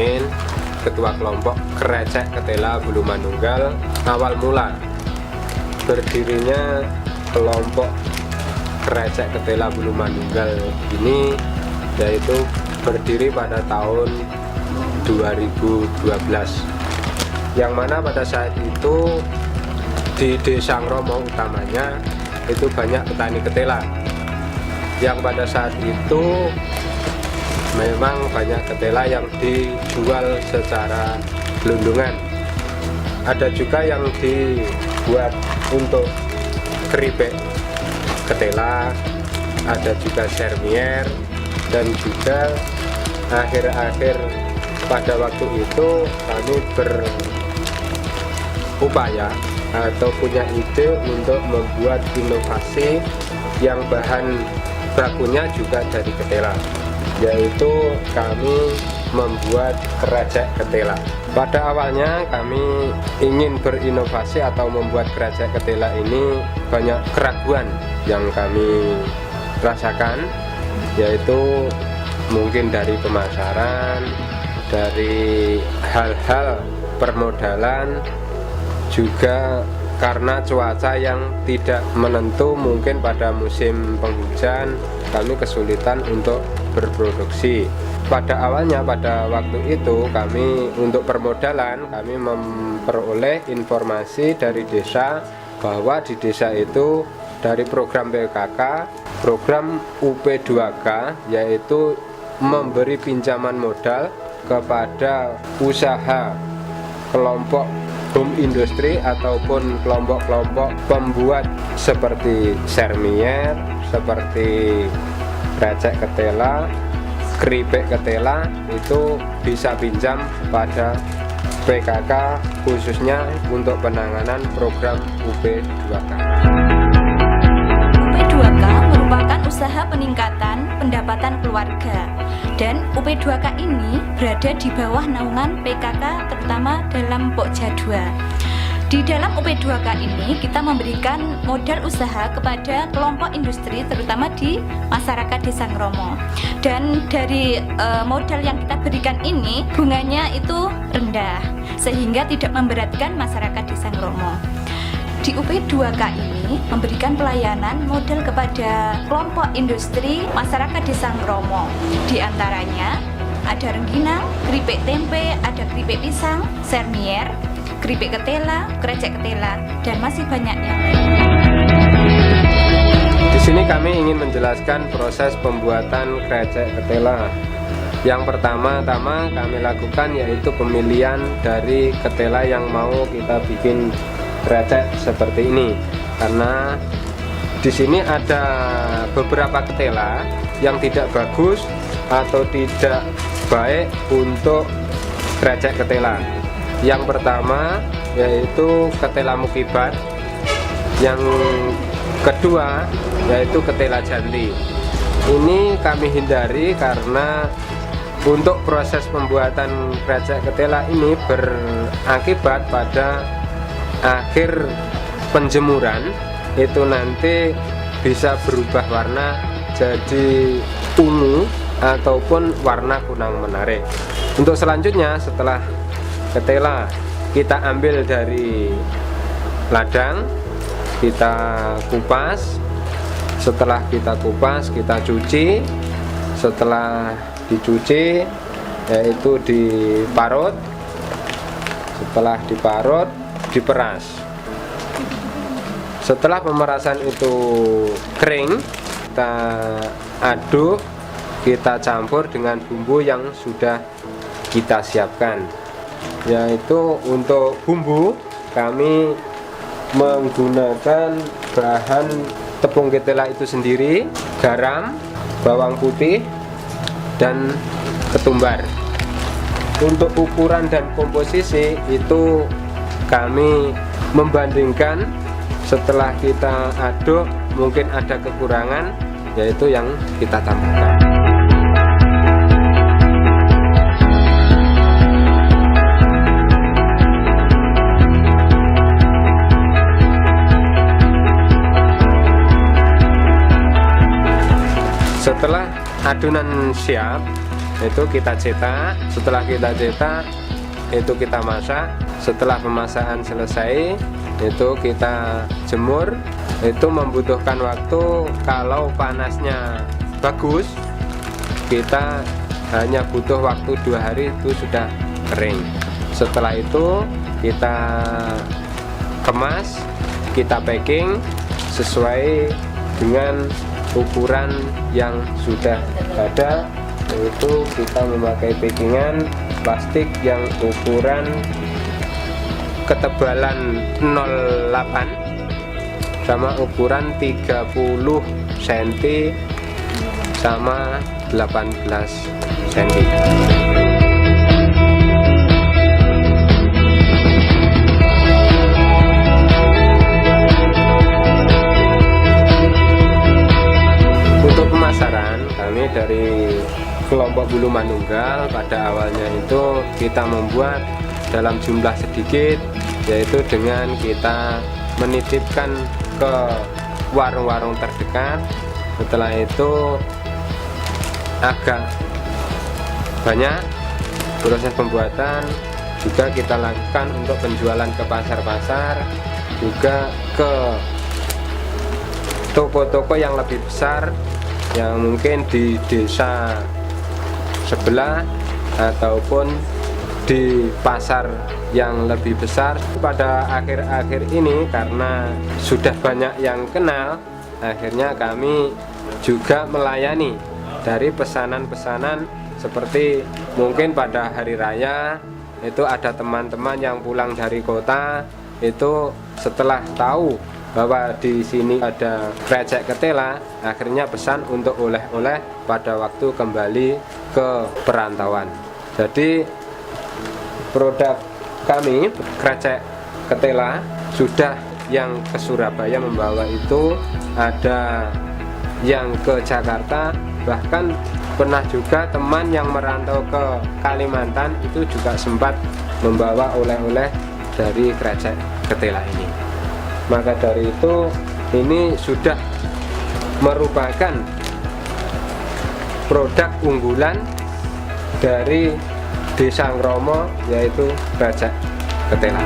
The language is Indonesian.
Amin, Ketua Kelompok Krecek Ketela Bulu Manunggal. Awal mula berdirinya kelompok Krecek Ketela Bulu Manunggal ini yaitu berdiri pada tahun 2012, yang mana pada saat itu di Desa Ngromo utamanya itu banyak petani ketela, yang pada saat itu memang banyak ketela yang dijual secara gelondongan. Ada juga yang dibuat untuk keripik ketela, ada juga sermier, dan juga akhir-akhir pada waktu itu kami berupaya atau punya ide untuk membuat inovasi yang bahan bakunya juga dari ketela, yaitu kami membuat krecek ketela. Pada awalnya kami ingin berinovasi atau membuat krecek ketela ini banyak keraguan yang kami rasakan, yaitu mungkin dari pemasaran, dari hal-hal permodalan, juga karena cuaca yang tidak menentu. Mungkin pada musim penghujan kami kesulitan untuk berproduksi. Pada awalnya, pada waktu itu kami untuk permodalan, kami memperoleh informasi dari desa bahwa di desa itu dari program PKK, program UP2K, yaitu memberi pinjaman modal kepada usaha kelompok home industri ataupun kelompok-kelompok pembuat seperti sermier, seperti krecek ketela, keripik ketela, itu bisa pinjam pada PKK khususnya untuk penanganan program UP2K. UP2K merupakan usaha peningkatan pendapatan keluarga, dan UP2K ini berada di bawah naungan PKK terutama dalam Pokja 2. Di dalam UP2K ini kita memberikan modal usaha kepada kelompok industri terutama di masyarakat Desa Ngromo, dan dari modal yang kita berikan ini bunganya itu rendah sehingga tidak memberatkan masyarakat Desa Ngromo. Di UP2K ini memberikan pelayanan modal kepada kelompok industri masyarakat Desa Ngromo. Di antaranya ada rengginang, keripik tempe, ada keripik pisang, sermier, keripik ketela, krecek ketela, dan masih banyak yang lain. Di sini kami ingin menjelaskan proses pembuatan krecek ketela. Yang pertama-tama kami lakukan yaitu pemilihan dari ketela yang mau kita bikin krecek seperti ini, karena di sini ada beberapa ketela yang tidak bagus atau tidak baik untuk krecek ketela. Yang pertama yaitu ketela mukibat, yang kedua yaitu ketela janti. Ini kami hindari karena untuk proses pembuatan krecek ketela ini berakibat pada akhir penjemuran itu nanti bisa berubah warna jadi ungu ataupun warna kunang menarik. Untuk selanjutnya, setelah ketela kita ambil dari ladang, kita kupas. Setelah kita kupas, kita cuci. Setelah dicuci yaitu diparut. Setelah diparut, diperas. Setelah pemerasan itu kering, kita aduk, kita campur dengan bumbu yang sudah kita siapkan. Yaitu untuk bumbu kami menggunakan bahan tepung ketela itu sendiri, garam, bawang putih, dan ketumbar. Untuk ukuran dan komposisi itu kami membandingkan. Setelah kita aduk mungkin ada kekurangan, yaitu yang kita tambahkan. Setelah adonan siap, itu kita cetak. Setelah kita cetak itu kita masak. Setelah pemasakan selesai itu kita jemur. Itu membutuhkan waktu, kalau panasnya bagus kita hanya butuh waktu 2 hari itu sudah kering. Setelah itu kita kemas, kita packing sesuai dengan ukuran yang sudah ada, yaitu kita memakai packingan plastik yang ukuran ketebalan 0,8 sama ukuran 30 cm sama 18 cm. Untuk pemasaran, kami dari kelompok bulu manunggal pada awalnya itu kita membuat dalam jumlah sedikit, yaitu dengan kita menitipkan ke warung-warung terdekat. Setelah itu agak banyak proses pembuatan juga kita lakukan untuk penjualan ke pasar-pasar, juga ke toko-toko yang lebih besar yang mungkin di desa sebelah ataupun di pasar yang lebih besar. Pada akhir-akhir ini karena sudah banyak yang kenal, akhirnya kami juga melayani dari pesanan-pesanan seperti mungkin pada hari raya itu ada teman-teman yang pulang dari kota, itu setelah tahu bahwa di sini ada krecek ketela, akhirnya pesan untuk oleh-oleh pada waktu kembali ke perantauan. Jadi produk kami krecek ketela sudah yang ke Surabaya membawa itu, ada yang ke Jakarta, bahkan pernah juga teman yang merantau ke Kalimantan itu juga sempat membawa oleh-oleh dari krecek ketela ini. Maka dari itu ini sudah merupakan produk unggulan dari Desa Ngromo, yaitu krecek ketela.